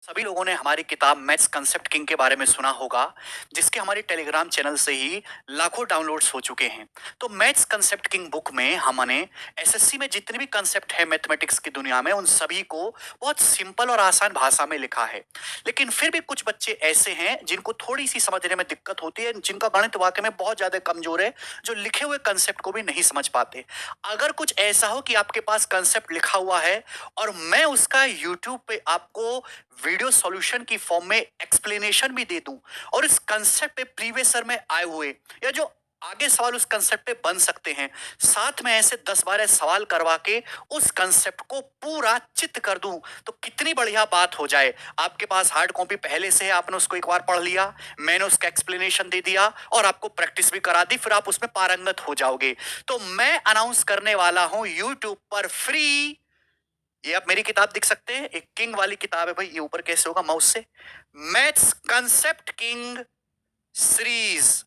सभी लोगों ने हमारी किताब मैथ्स कंसेप्ट किंग के बारे में सुना होगा, जिसके हमारे टेलीग्राम चैनल से ही लाखों डाउनलोड्स हो चुके हैं। तो मैथ्स कंसेप्ट किंग बुक में हमने एसएससी में जितने भी कंसेप्ट है मैथमेटिक्स की दुनिया में, उन सभी को बहुत सिंपल और आसान भाषा में लिखा है। लेकिन फिर भी कुछ बच्चे ऐसे हैं जिनको थोड़ी सी समझने में दिक्कत होती है, जिनका गणित वाकई में बहुत ज्यादा कमजोर है, जो लिखे हुए कंसेप्ट को भी नहीं समझ पाते। अगर कुछ ऐसा हो कि आपके पास कंसेप्ट लिखा हुआ है और मैं उसका यूट्यूब पे आपको वीडियो सॉल्यूशन की फॉर्म में एक्सप्लेनेशन भी दे दूं, और इस कंसेप्ट पे प्रीवियस ईयर में आए हुए या जो आगे सवाल उस कंसेप्ट पे बन सकते हैं, साथ में ऐसे 10-12 सवाल करवा के उस कंसेप्ट को पूरा चित्त कर दूं, तो कितनी बढ़िया बात हो जाए। आपके पास हार्ड कॉपी पहले से है, आपने उसको एक बार पढ़ लिया, मैंने उसका एक्सप्लेनेशन दे दिया और आपको प्रैक्टिस भी करा दी, फिर आप उसमें पारंगत हो जाओगे। तो मैं अनाउंस करने वाला हूं यूट्यूब पर फ्री, ये आप मेरी किताब देख सकते हैं, एक किंग वाली किताब है भाई, ये ऊपर कैसे होगा माउस से, मैथ्स कंसेप्ट किंग सीरीज,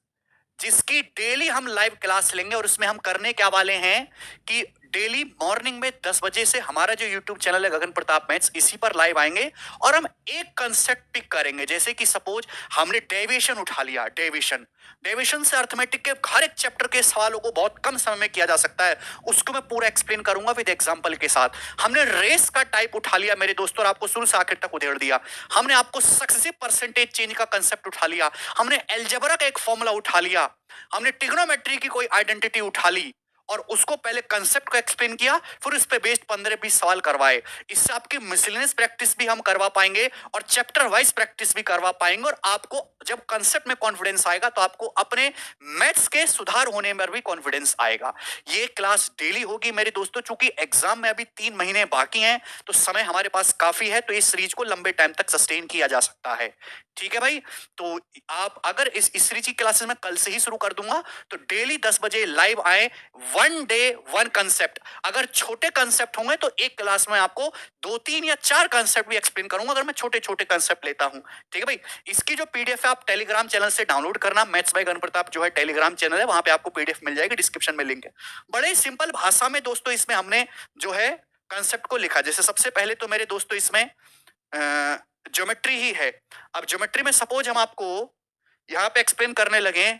जिसकी डेली हम लाइव क्लास लेंगे। और उसमें हम करने क्या वाले हैं कि डेली मॉर्निंग में 10 बजे से हमारा जो यूट्यूब चैनल है गगन प्रताप मैथ्स, इसी पर लाइव आएंगे और हम एक कंसेप्ट पिक करेंगे। जैसे कि सपोज हमने डेविएशन उठा लिया, डेविएशन डेविएशन से अर्थमेटिक के हर एक चैप्टर के सवालों को बहुत कम समय में किया जा सकता है, उसको मैं पूरा एक्सप्लेन करूंगा विद एग्जांपल के साथ। हमने रेस का टाइप उठा लिया मेरे दोस्तों और आपको शुरू से आखिर तक उधेड़ दिया। हमने आपको सक्सेसिव परसेंटेज चेंज का कंसेप्ट उठा लिया, हमने एल्जेब्रा का एक फॉर्मूला उठा लिया, हमने ट्रिग्नोमेट्री की कोई आइडेंटिटी उठा ली और उसको पहले कंसेप्ट को एक्सप्लेन किया, फिर उस पे बेस्ड 15-20 सवाल करवाए। इससे आपकी मिसलेनियस प्रैक्टिस भी हम करवा पाएंगे और चैप्टर वाइज प्रैक्टिस भी करवा पाएंगे। और आपको जब कंसेप्ट में कॉन्फिडेंस आएगा तो आपको अपने मैथ्स के सुधार होने में भी कॉन्फिडेंस आएगा। ये क्लास डेली होगी मेरे दोस्तों, चूंकि एग्जाम में अभी 3 महीने बाकी हैं, तो समय हमारे पास काफी है, तो इस सीरीज को लंबे टाइम तक सस्टेन किया जा सकता है। ठीक है भाई, तो आप अगर इस सीरीज की क्लासेस में कल से ही शुरू कर दूंगा, तो डेली 10 बजे लाइव आए, 1 डे 1 कंसेप्ट। अगर छोटे कंसेप्ट होंगे तो एक क्लास में आपको 2-3 या 4 कंसेप्ट भी एक्सप्लेन करूंगा, अगर मैं छोटे छोटे कंसेप्ट लेता हूं। ठीक है भाई, इसकी जो पीडीएफ है आप टेलीग्राम चैनल से डाउनलोड करना, मैथ्स बाय गगन प्रताप जो है टेलीग्राम चैनल है, वहां पे आपको पीडीएफ मिल जाएगी, डिस्क्रिप्शन में लिंक है। बड़े सिंपल भाषा में दोस्तों इसमें हमने जो है कंसेप्ट को लिखा। जैसे सबसे पहले तो मेरे दोस्तों इसमें ज्योमेट्री ही है। अब ज्योमेट्री में सपोज हम आपको यहाँ पे एक्सप्लेन करने लगे,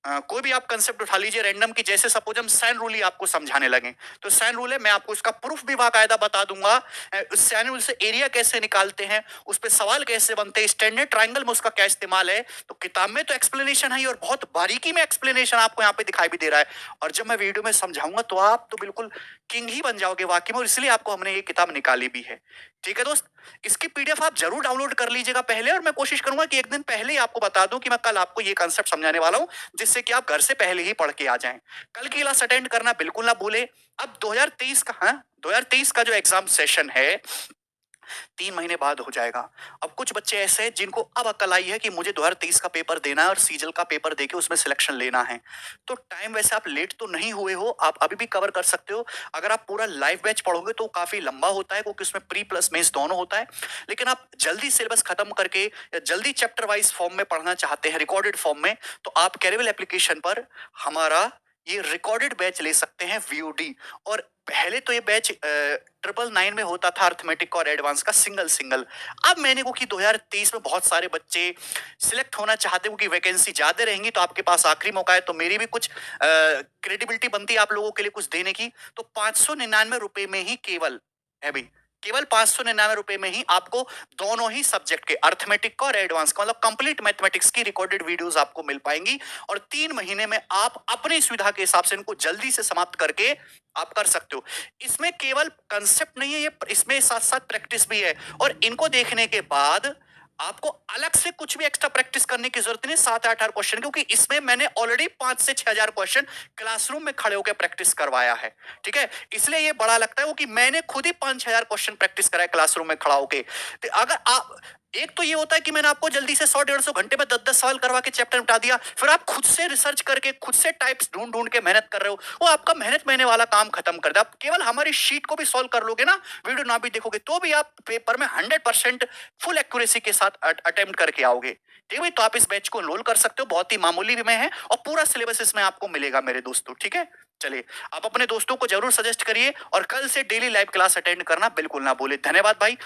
कोई भी आप कंसेप्ट उठा लीजिए रैंडम की, जैसे सपोज हम साइन रूल ही आपको समझाने लगे, तो साइन रूल है, मैं आपको इसका प्रूफ भी बाकायदा बता दूंगा। उस साइन रूल से एरिया कैसे निकालते हैं, उस पर सवाल कैसे बनते हैं, स्टैंडर्ड ट्राइंगल में उसका क्या इस्तेमाल है। तो किताब में तो एक्सप्लेनेशन है और बहुत बारीकी में एक्सप्लेनेशन आपको यहाँ पे दिखाई भी दे रहा है, और जब मैं वीडियो में समझाऊंगा तो आप तो बिल्कुल किंग ही बन जाओगे वाकई में, और इसलिए आपको हमने ये किताब निकाली भी है। ठीक है दोस्त, इसकी पीडीएफ आप जरूर डाउनलोड कर लीजिएगा पहले, और मैं कोशिश करूंगा कि एक दिन पहले ही आपको बता दूं कि मैं कल आपको ये कंसेप्ट समझाने वाला हूं, जिससे कि आप घर से पहले ही पढ़ के आ जाएं। कल की क्लास अटेंड करना बिल्कुल ना भूले। अब 2023 का, हाँ 2023 का जो एग्जाम सेशन है 3 महीने बाद हो जाएगा। अब कुछ बच्चे ऐसे हैं जिनको अब अकल आई है कि मुझे 2023 का पेपर देना है और सीजल का पेपर देके उसमें सिलेक्शन लेना है। तो टाइम वैसे आप लेट तो नहीं हुए हो, आप अभी भी कवर कर सकते हो। अगर आप पूरा लाइव बैच पढ़ोगे तो काफी लंबा होता है, क्योंकि उसमें प्री प्लस मेंस दोनों होता है। लेकिन आप जल्दी सिलेबस खत्म करके या जल्दी चैप्टर वाइज फॉर्म में पढ़ना चाहते हैं, रिकॉर्डेड फॉर्म में, तो आप कैरेवल एप्लीकेशन पर हमारा ये रिकॉर्डेड बैच ले सकते हैं वीओडी। और पहले तो ये बैच 999 में होता था अर्थमेटिक और एडवांस का सिंगल सिंगल। अब मैंने को कि 2023 में बहुत सारे बच्चे सिलेक्ट होना चाहते हो कि वैकेंसी ज्यादा रहेंगी, तो आपके पास आखिरी मौका है, तो मेरी भी कुछ क्रेडिबिलिटी बनती है आप लोगों के लिए कुछ देने की। तो 599 रुपए में ही केवल है भाई, केवल 599 रुपए में ही आपको दोनों ही सब्जेक्ट के, अर्थमेटिक का और एडवांस का, मतलब कंप्लीट मैथमेटिक्स की रिकॉर्डेड वीडियोस आपको मिल पाएंगी। और 3 महीने में आप अपनी सुविधा के हिसाब से इनको जल्दी से समाप्त करके आप कर सकते हो। इसमें केवल कंसेप्ट नहीं है, ये इसमें साथ साथ प्रैक्टिस भी है, और इनको देखने के बाद आपको अलग से कुछ भी एक्स्ट्रा प्रैक्टिस करने की जरूरत नहीं। 7-8 क्वेश्चन, क्योंकि इसमें मैंने ऑलरेडी 5 से 6 हजार क्वेश्चन क्लासरूम में खड़े होकर प्रैक्टिस करवाया है। ठीक है, इसलिए ये बड़ा लगता है वो कि मैंने खुद ही 5-6 हजार क्वेश्चन प्रैक्टिस कराया क्लासरूम में खड़ा होकर। तो अगर आप, एक तो ये होता है कि मैंने आपको जल्दी से 100-150 घंटे में 10-10 सवाल करवा के चैप्टर निपटा दिया, फिर आप खुद से रिसर्च करके खुद से टाइप्स ढूंढ ढूंढ के मेहनत कर रहे हो, वो आपका मेहनत महीने वाला काम खत्म कर दे। आप केवल हमारी शीट को भी सॉल्व कर लोगे ना, वीडियो ना भी देखोगे, तो भी आप पेपर में 100% फुल एक्यूरेसी के साथ अटेम्प्ट करके आओगे। ठीक है भाई, तो आप इस बैच को एनरोल कर सकते हो, बहुत ही मामूली में है और पूरा सिलेबस इसमें आपको मिलेगा मेरे दोस्तों। ठीक है, चलिए आप अपने दोस्तों को जरूर सजेस्ट करिए और कल से डेली लाइव क्लास अटेंड करना बिल्कुल ना भूले। धन्यवाद भाई।